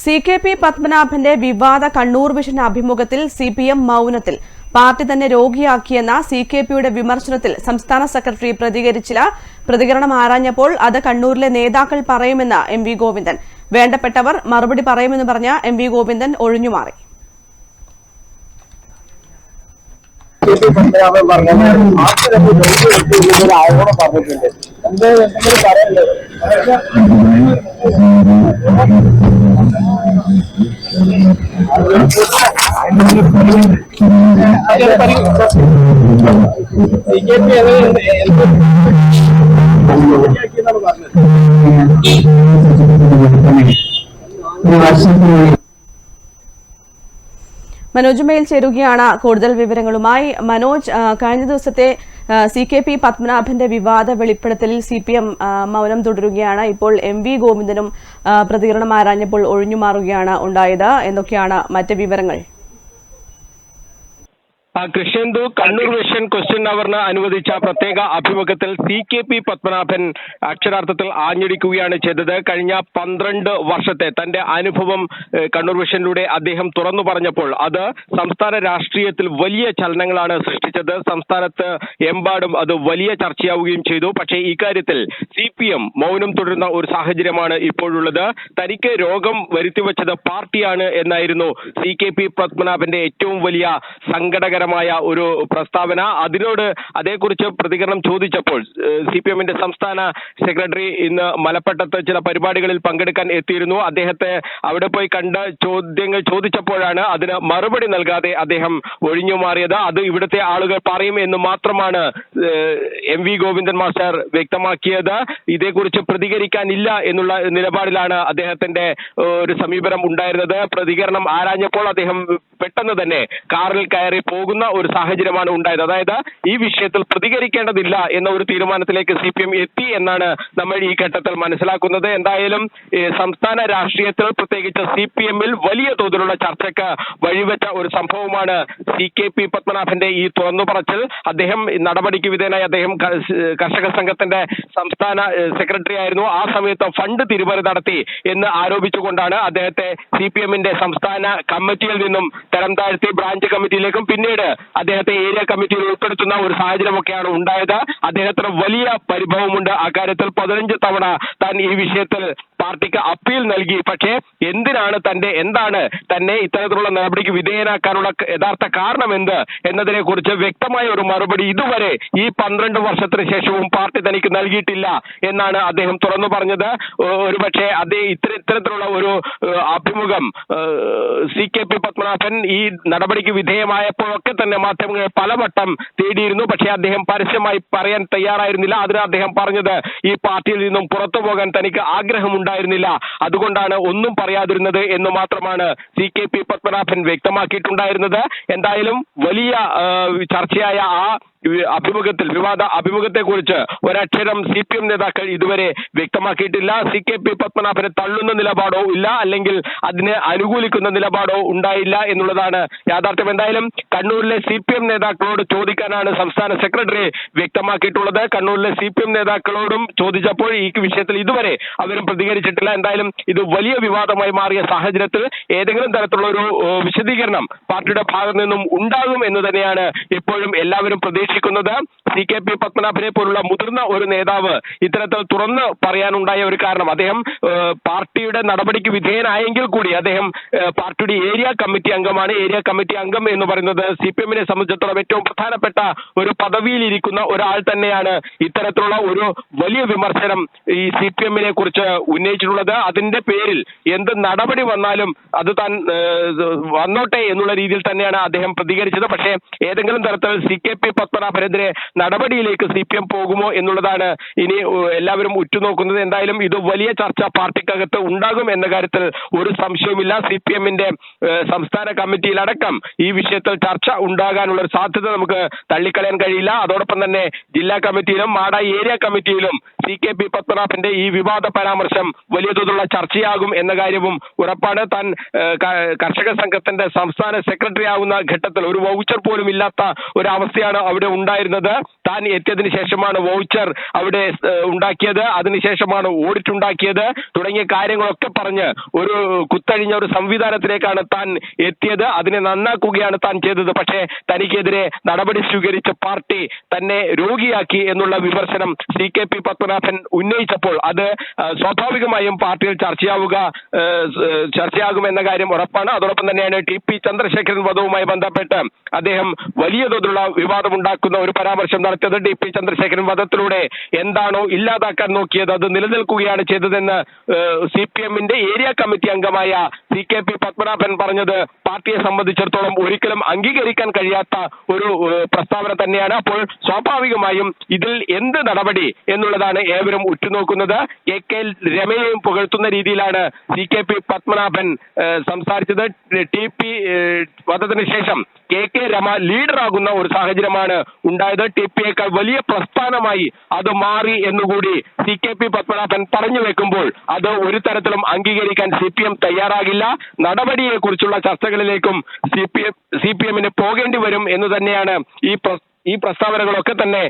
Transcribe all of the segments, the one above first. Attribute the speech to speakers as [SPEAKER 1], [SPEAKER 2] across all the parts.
[SPEAKER 1] CKP പത്മനാഭന്റെ വിവാദ Kannur vision അഭിമുഖത്തിൽ CPM മൗനത്തിൽ. Party തന്നെ രോഗിയാക്കിയെന്ന CKPയുടെ വിമർശനത്തിൽ സംസ്ഥാന സെക്രട്ടറി പ്രതികരിച്ചില്ല. പ്രതികരണം ആരാഞ്ഞപ്പോൾ അത് കണ്ണൂരിലെ നേതാക്കൾ പറയുമെന്ന് MV ഗോവിന്ദൻ. വേണ്ടപ്പെട്ടവർ മറുപടി പറയുമെന്ന് പറഞ്ഞ MV ഗോവിന്ദൻ ഒഴിഞ്ഞുമാറി. മനോജ് മെയിൽ ചേരുകയാണ് കൂടുതൽ വിവരങ്ങളുമായി. മനോജ്, കഴിഞ്ഞ ദിവസത്തെ CKP പത്മനാഭന്റെ വിവാദ വെളിപ്പെടുത്തലിൽ CPM മൗനം തുടരുകയാണ്. ഇപ്പോൾ MV ഗോവിന്ദനും പ്രതികരണം ആരാഞ്ഞപ്പോൾ ഒഴിഞ്ഞുമാറുകയാണ് ഉണ്ടായത്. എന്തൊക്കെയാണ് മറ്റ് വിവരങ്ങൾ?
[SPEAKER 2] കൃഷ്ണന്തു കണ്ണൂർ വിഷൻ ക്വസ്റ്റ്യൻ അവറിന് അനുവദിച്ച പ്രത്യേക അഭിമുഖത്തിൽ CKP പത്മനാഭൻ അക്ഷരാർത്ഥത്തിൽ ആഞ്ഞടിക്കുകയാണ് ചെയ്തത്. കഴിഞ്ഞ 12 വർഷത്തെ തന്റെ അനുഭവം കണ്ണൂർ വിഷനിലൂടെ അദ്ദേഹം തുറന്നു പറഞ്ഞപ്പോൾ അത് സംസ്ഥാന രാഷ്ട്രീയത്തിൽ വലിയ ചലനങ്ങളാണ് സൃഷ്ടിച്ചത്. സംസ്ഥാനത്ത് എമ്പാടും അത് വലിയ ചർച്ചയാവുകയും ചെയ്തു. പക്ഷേ ഇക്കാര്യത്തിൽ CPM മൗനം തുടരുന്ന ഒരു സാഹചര്യമാണ് ഇപ്പോഴുള്ളത്. തനിക്ക് രോഗം വരുത്തിവെച്ചത് പാർട്ടിയാണ് എന്നായിരുന്നു CKP പത്മനാഭന്റെ ഏറ്റവും വലിയ സങ്കടകര ഒരു പ്രസ്താവന. അതിനോട് അതേക്കുറിച്ച് പ്രതികരണം ചോദിച്ചപ്പോൾ CPMന്റെ സംസ്ഥാന സെക്രട്ടറി ഇന്ന് മലപ്പട്ടത്ത് ചില പരിപാടികളിൽ പങ്കെടുക്കാൻ എത്തിയിരുന്നു. അദ്ദേഹത്തെ അവിടെ പോയി കണ്ട ചോദ്യങ്ങൾ ചോദിച്ചപ്പോഴാണ് അതിന് മറുപടി നൽകാതെ അദ്ദേഹം ഒഴിഞ്ഞു മാറിയത്. അത് ഇവിടുത്തെ ആളുകൾ പറയും എന്ന് മാത്രമാണ് MV ഗോവിന്ദൻ മാസ്റ്റർ വ്യക്തമാക്കിയത്. ഇതേക്കുറിച്ച് പ്രതികരിക്കാനില്ല എന്നുള്ള നിലപാടിലാണ് അദ്ദേഹത്തിന്റെ ഒരു സമീപനം ഉണ്ടായിരുന്നത്. പ്രതികരണം ആരാഞ്ഞപ്പോൾ അദ്ദേഹം പെട്ടെന്ന് തന്നെ കാറിൽ കയറി പോകുന്ന ഒരു സാഹചര്യമാണ് ഉണ്ടായത്. അതായത് ഈ വിഷയത്തിൽ പ്രതികരിക്കേണ്ടതില്ല എന്ന ഒരു തീരുമാനത്തിലേക്ക് CPM എത്തി എന്നാണ് നമ്മൾ ഈ ഘട്ടത്തിൽ മനസ്സിലാക്കുന്നത്. എന്തായാലും സംസ്ഥാന രാഷ്ട്രീയത്തിൽ പ്രത്യേകിച്ച് CPMൽ വലിയ തോതിലുള്ള ചർച്ചയ്ക്ക് വഴിവെച്ച ഒരു സംഭവമാണ് CKP പത്മനാഭന്റെ ഈ തുറന്നു പറച്ചിൽ. അദ്ദേഹം നടപടിക്ക് വിധേയനായി അദ്ദേഹം കർഷക സംഘത്തിന്റെ സംസ്ഥാന സെക്രട്ടറി ആയിരുന്നു. ആ സമയത്ത് ഫണ്ട് തിരിമറി നടത്തി എന്ന് ആരോപിച്ചുകൊണ്ടാണ് അദ്ദേഹത്തെ CPMന്റെ സംസ്ഥാന കമ്മിറ്റിയിൽ നിന്നും തരം താഴ്ത്തി ബ്രാഞ്ച് കമ്മിറ്റിയിലേക്കും പിന്നീട് അദ്ദേഹത്തെ ഏരിയ കമ്മിറ്റിയിൽ ഉൾപ്പെടുത്തുന്ന ഒരു സാഹചര്യമൊക്കെയാണ് ഉണ്ടായത്. അദ്ദേഹത്തിന് വലിയ പരിഭവമുണ്ട്. അക്കാര്യത്തിൽ 15 തവണ താൻ ഈ വിഷയത്തിൽ പാർട്ടിക്ക് അപ്പീൽ നൽകി. പക്ഷേ എന്താണ് തന്നെ ഇത്തരത്തിലുള്ള നടപടിക്ക് വിധേയനാക്കാനുള്ള യഥാർത്ഥ കാരണം എന്ത് എന്നതിനെ കുറിച്ച് വ്യക്തമായ ഒരു മറുപടി ഇതുവരെ ഈ 12 വർഷത്തിന് ശേഷവും പാർട്ടി തനിക്ക് നൽകിയിട്ടില്ല എന്നാണ് അദ്ദേഹം തുറന്നു പറഞ്ഞത്. ഒരുപക്ഷെ ഇത്തരത്തിലുള്ള ഒരു അഭിമുഖം CKP പത്മനാഭൻ ഈ നടപടിക്ക് വിധേയമായപ്പോഴൊക്കെ തന്നെ മാധ്യമങ്ങൾ പലവട്ടം തേടിയിരുന്നു. പക്ഷേ അദ്ദേഹം പരസ്യമായി പറയാൻ തയ്യാറായിരുന്നില്ല. അതിന് അദ്ദേഹം പറഞ്ഞത് ഈ പാർട്ടിയിൽ നിന്നും പുറത്തു പോകാൻ തനിക്ക് ആഗ്രഹമുണ്ടായിരുന്നില്ല, അതുകൊണ്ടാണ് ഒന്നും പറയാതിരുന്നത് എന്ന് മാത്രമാണ് CKP പത്മനാഭൻ വ്യക്തമാക്കിയിട്ടുണ്ടായിരുന്നത്. എന്തായാലും വലിയ ചർച്ചയായ ആ വിവാദ അഭിമുഖത്തെ കുറിച്ച് ഒരക്ഷരം CPM നേതാക്കൾ ഇതുവരെ വ്യക്തമാക്കിയിട്ടില്ല. CKP പത്മനാഭനെ തള്ളുന്ന നിലപാടോ ഇല്ല, അല്ലെങ്കിൽ അതിനെ അനുകൂലിക്കുന്ന നിലപാടോ ഉണ്ടായില്ല എന്നുള്ളതാണ് യാഥാർത്ഥ്യം. എന്തായാലും കണ്ണൂരിലെ CPM നേതാക്കളോട് ചോദിക്കാനാണ് സംസ്ഥാന സെക്രട്ടറി വ്യക്തമാക്കിയിട്ടുള്ളത്. കണ്ണൂരിലെ CPM നേതാക്കളോടും ചോദിച്ചപ്പോൾ ഈ വിഷയത്തിൽ ഇതുവരെ അവരും പ്രതികരിച്ചിട്ടില്ല. എന്തായാലും ഇത് വലിയ വിവാദമായി മാറിയ സാഹചര്യത്തിൽ ഏതെങ്കിലും തരത്തിലുള്ള ഒരു വിശദീകരണം പാർട്ടിയുടെ ഭാഗത്തു നിന്നും ഉണ്ടാകും എന്ന് തന്നെയാണ് ഇപ്പോഴും എല്ലാവരും പ്രതീക്ഷിക്കുന്നത്. CKP പത്മനാഭനെ പോലുള്ള മുതിർന്ന ഒരു നേതാവ് ഇത്തരത്തിൽ തുറന്ന് പറയാനുണ്ടായ ഒരു കാരണം അദ്ദേഹം പാർട്ടിയുടെ നടപടിക്ക് വിധേയനായെങ്കിൽ കൂടി അദ്ദേഹം പാർട്ടിയുടെ ഏരിയ കമ്മിറ്റി അംഗമാണ്. ഏരിയ കമ്മിറ്റി അംഗം എന്ന് പറയുന്നത് CPMനെ സംബന്ധിച്ചിടത്തോളം ഏറ്റവും പ്രധാനപ്പെട്ട ഒരു പദവിയിലിരിക്കുന്ന ഒരാൾ തന്നെയാണ്. ഇത്തരത്തിലുള്ള ഒരു വലിയ വിമർശനം ഈ CPMനെ കുറിച്ച് ഉന്നയിച്ചിട്ടുള്ളത്. അതിന്റെ പേരിൽ എന്ത് നടപടി വന്നാലും അത് താൻ വന്നോട്ടെ എന്നുള്ള രീതിയിൽ തന്നെയാണ് അദ്ദേഹം പ്രതികരിച്ചത്. പക്ഷേ ഏതെങ്കിലും തരത്തിൽ CKP പത്മനാഭനെതിരെ നടപടിയിലേക്ക് CPM പോകുമോ എന്നുള്ളതാണ് ഇനി എല്ലാവരും ഉറ്റുനോക്കുന്നത്. എന്തായാലും ഇത് വലിയ ചർച്ച പാർട്ടിക്കകത്ത് ഉണ്ടാകും എന്ന കാര്യത്തിൽ ഒരു സംശയവുമില്ല. CPMന്റെ സംസ്ഥാന കമ്മിറ്റിയിലടക്കം ഈ വിഷയത്തിൽ ചർച്ച ഉണ്ടാകാനുള്ള ഒരു സാധ്യത നമുക്ക് തള്ളിക്കളയാൻ കഴിയില്ല. അതോടൊപ്പം തന്നെ ജില്ലാ കമ്മിറ്റിയിലും മാടായി ഏരിയ കമ്മിറ്റിയിലും CKP പത്മനാഭന്റെ ഈ വിവാദ പരാമർശം വലിയ തോതിലുള്ള ചർച്ചയാകും എന്ന കാര്യവും ഉറപ്പാണ്. താൻ കർഷക സംഘത്തിന്റെ സംസ്ഥാന സെക്രട്ടറി ആവുന്ന ഘട്ടത്തിൽ ഒരു വൗച്ചർ പോലും ഇല്ലാത്ത ഒരു അവസ്ഥയാണ് അവിടെ അവിടെ ഉണ്ടായിരുന്നത്. താൻ എത്തിയതിനു ശേഷമാണ് വൗച്ചർ അവിടെ ഉണ്ടാക്കിയത്, അതിനുശേഷമാണ് ഓഡിറ്റ് ഉണ്ടാക്കിയത് തുടങ്ങിയ കാര്യങ്ങളൊക്കെ പറഞ്ഞ് ഒരു കുത്തഴിഞ്ഞ ഒരു സംവിധാനത്തിലേക്കാണ് താൻ എത്തിയത്. അതിനെ നന്നാക്കുകയാണ് താൻ ചെയ്തത്. പക്ഷേ തനിക്കെതിരെ നടപടി സ്വീകരിച്ച പാർട്ടി തന്നെ രോഗിയാക്കി എന്നുള്ള വിമർശനം CKP പത്മനാഭൻ ഉന്നയിച്ചപ്പോൾ അത് സ്വാഭാവികമായും പാർട്ടിയിൽ ചർച്ചയാകുമെന്ന കാര്യം ഉറപ്പാണ്. അതോടൊപ്പം തന്നെയാണ് TP ചന്ദ്രശേഖരൻ വധവുമായി ബന്ധപ്പെട്ട് അദ്ദേഹം വലിയ തോതിലുള്ള വിവാദമുണ്ടാക്കുന്ന ഒരു പരാമർശം നടത്തിയത്. TP ചന്ദ്രശേഖരൻ വധത്തിലൂടെ എന്താണോ ഇല്ലാതാക്കാൻ നോക്കിയത് അത് നിലനിൽക്കുകയാണ് ചെയ്തതെന്ന് CPM-ന്റെ ഏരിയ കമ്മിറ്റി അംഗമായ CKP പത്മനാഭൻ പറഞ്ഞത് പാർട്ടിയെ സംബന്ധിച്ചിടത്തോളം ഒരിക്കലും അംഗീകരിക്കാൻ കഴിയാത്ത ഒരു പ്രസ്താവന തന്നെയാണ്. അപ്പോൾ സ്വാഭാവികമായും ഇതിൽ എന്ത് നടപടി എന്നുള്ളതാണ് ഏവരും ഉറ്റുനോക്കുന്നത്. KK രമയെയും പുകഴ്ത്തുന്ന രീതിയിലാണ് CKP പത്മനാഭൻ സംസാരിച്ചത്. TP വധത്തിന് ശേഷം KK രമ ലീഡറാകുന്ന ഒരു സാഹചര്യമാണ് ഉണ്ടായത്. TPയേക്കാൾ വലിയ പ്രസ്ഥാനമായി അത് മാറി എന്നുകൂടി CKP പത്മനാഭൻ പറഞ്ഞു വെക്കുമ്പോൾ അത് ഒരു തരത്തിലും അംഗീകരിക്കാൻ CPM തയ്യാറാകില്ല. നടപടിയെ കുറിച്ചുള്ള ചർച്ചകളിലേക്കും CPM-ന് പോകേണ്ടി വരും എന്ന് തന്നെയാണ് ഈ പ്രസ്താവനകളൊക്കെ തന്നെ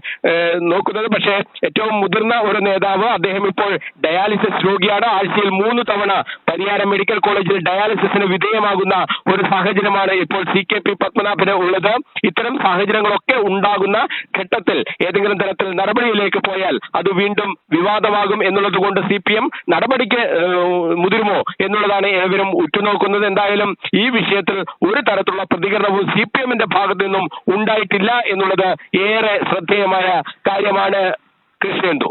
[SPEAKER 2] നോക്കുന്നത്. പക്ഷേ ഏറ്റവും മുതിർന്ന ഒരു നേതാവ്, അദ്ദേഹം ഇപ്പോൾ ഡയാലിസിസ് രോഗിയാണ്. ആഴ്ചയിൽ 3 തവണ പരിയാരം മെഡിക്കൽ കോളേജിൽ ഡയാലിസിസിന് വിധേയമാകുന്ന ഒരു സാഹചര്യമാണ് ഇപ്പോൾ CKP പത്മനാഭന് ഉള്ളത്. ഇത്തരം സാഹചര്യങ്ങളൊക്കെ ഉണ്ടാകുന്ന ഘട്ടത്തിൽ ഏതെങ്കിലും തരത്തിൽ നടപടിയിലേക്ക് പോയാൽ അത് വീണ്ടും വിവാദമാകും എന്നുള്ളത് കൊണ്ട് CPM നടപടിക്ക് മുതിരുമോ എന്നുള്ളതാണ് ഏവരും ഉറ്റുനോക്കുന്നത്. എന്തായാലും ഈ വിഷയത്തിൽ ഒരു തരത്തിലുള്ള പ്രതികരണവും CPM-ന്റെ ഭാഗത്തു നിന്നും ഉണ്ടായിട്ടില്ല എന്നുള്ളത് ഏറെ ശ്രദ്ധേയമായ കാര്യമാണ്. കൃഷ്ണേന്ദു.